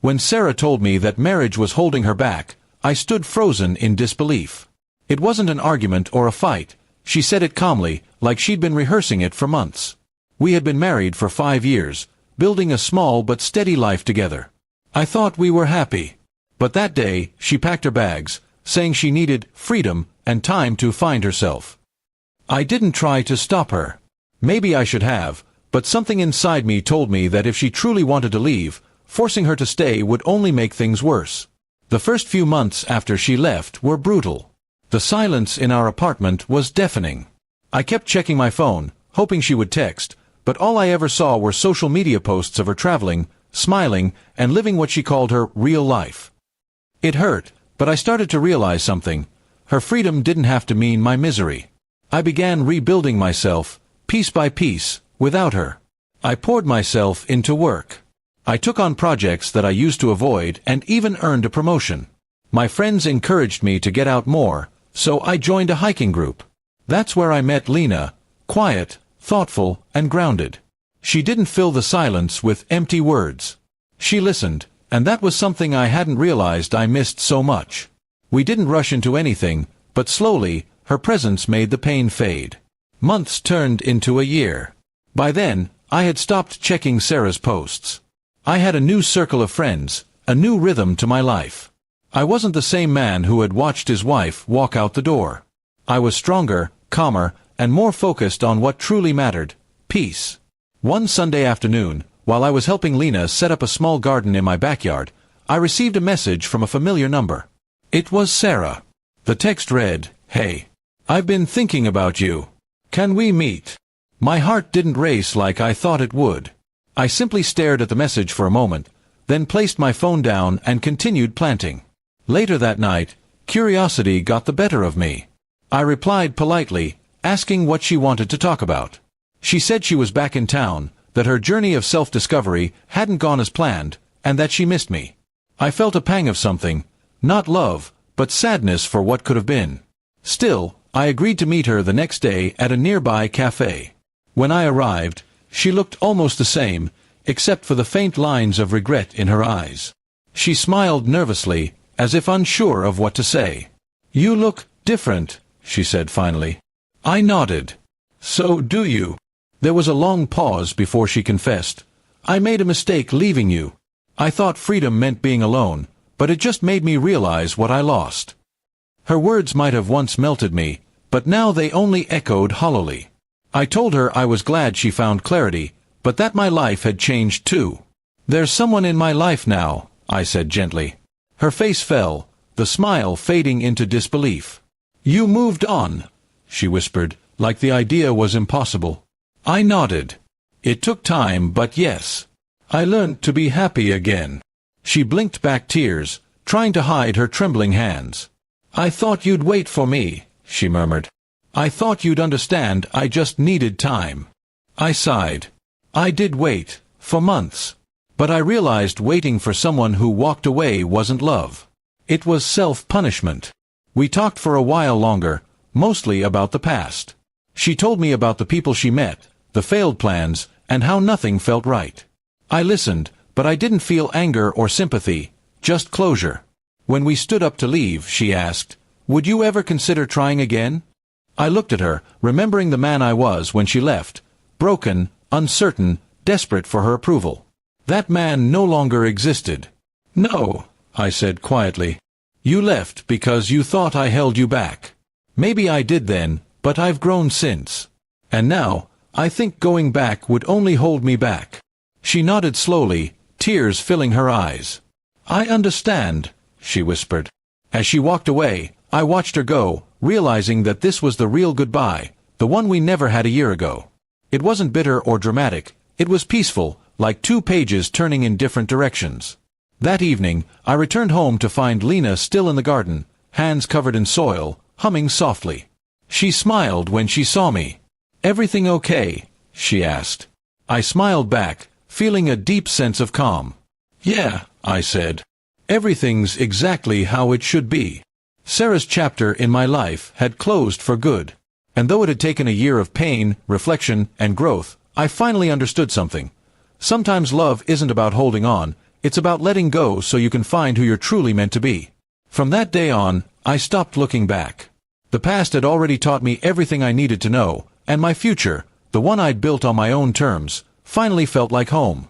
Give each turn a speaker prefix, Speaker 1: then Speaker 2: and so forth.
Speaker 1: When Sarah told me that marriage was holding her back, I stood frozen in disbelief. It wasn't an argument or a fight. She said it calmly, like she'd been rehearsing it for months. We had been married for 5 years, building a small but steady life together. I thought we were happy. But that day, she packed her bags, saying she needed freedom and time to find herself. I didn't try to stop her. Maybe I should have, but something inside me told me that if she truly wanted to leave, forcing her to stay would only make things worse. The first few months after she left were brutal. The silence in our apartment was deafening. I kept checking my phone, hoping she would text, but all I ever saw were social media posts of her traveling, smiling, and living what she called her real life. It hurt, but I started to realize something. Her freedom didn't have to mean my misery. I began rebuilding myself, piece by piece, without her. I poured myself into work. I took on projects that I used to avoid and even earned a promotion. My friends encouraged me to get out more, so I joined a hiking group. That's where I met Lena, quiet, thoughtful, and grounded. She didn't fill the silence with empty words. She listened, and that was something I hadn't realized I missed so much. We didn't rush into anything, but slowly, her presence made the pain fade. Months turned into a year. By then, I had stopped checking Sarah's posts. I had a new circle of friends, a new rhythm to my life. I wasn't the same man who had watched his wife walk out the door. I was stronger, calmer, and more focused on what truly mattered: peace. One Sunday afternoon, while I was helping Lena set up a small garden in my backyard, I received a message from a familiar number. It was Sarah. The text read, "Hey, I've been thinking about you. Can we meet?" My heart didn't race like I thought it would. I simply stared at the message for a moment, then placed my phone down and continued planting. Later that night, curiosity got the better of me. I replied politely, asking what she wanted to talk about. She said she was back in town, that her journey of self-discovery hadn't gone as planned, and that she missed me. I felt a pang of something, not love, but sadness for what could have been. Still, I agreed to meet her the next day at a nearby cafe. When I arrived, she looked almost the same, except for the faint lines of regret in her eyes. She smiled nervously, as if unsure of what to say. "You look different," she said finally. I nodded. "So do you." There was a long pause before she confessed. "I made a mistake leaving you. I thought freedom meant being alone, but it just made me realize what I lost." Her words might have once melted me, but now they only echoed hollowly. I told her I was glad she found clarity, but that my life had changed too. "There's someone in my life now," I said gently. Her face fell, the smile fading into disbelief. "You moved on," she whispered, like the idea was impossible. I nodded. "It took time, but yes. I learned to be happy again." She blinked back tears, trying to hide her trembling hands. "I thought you'd wait for me," she murmured. "I thought you'd understand I just needed time." I sighed. I did wait, for months. But I realized waiting for someone who walked away wasn't love. It was self-punishment. We talked for a while longer, mostly about the past. She told me about the people she met, the failed plans, and how nothing felt right. I listened, but I didn't feel anger or sympathy, just closure. When we stood up to leave, she asked, "Would you ever consider trying again?" I looked at her, remembering the man I was when she left, broken, uncertain, desperate for her approval. That man no longer existed. "No," I said quietly. "You left because you thought I held you back. Maybe I did then, but I've grown since. And now, I think going back would only hold me back." She nodded slowly, tears filling her eyes. "I understand," she whispered. As she walked away, I watched her go, realizing that this was the real goodbye, the one we never had a year ago. It wasn't bitter or dramatic, it was peaceful, like two pages turning in different directions. That evening, I returned home to find Lena still in the garden, hands covered in soil, humming softly. She smiled when she saw me. "Everything okay?" she asked. I smiled back, feeling a deep sense of calm. "Yeah," I said. "Everything's exactly how it should be." Sarah's chapter in my life had closed for good. And though it had taken a year of pain, reflection, and growth, I finally understood something. Sometimes love isn't about holding on, It's about letting go so you can find who you're truly meant to be. From that day on, I stopped looking back. The past had already taught me everything I needed to know, and my future, the one I'd built on my own terms, finally felt like home.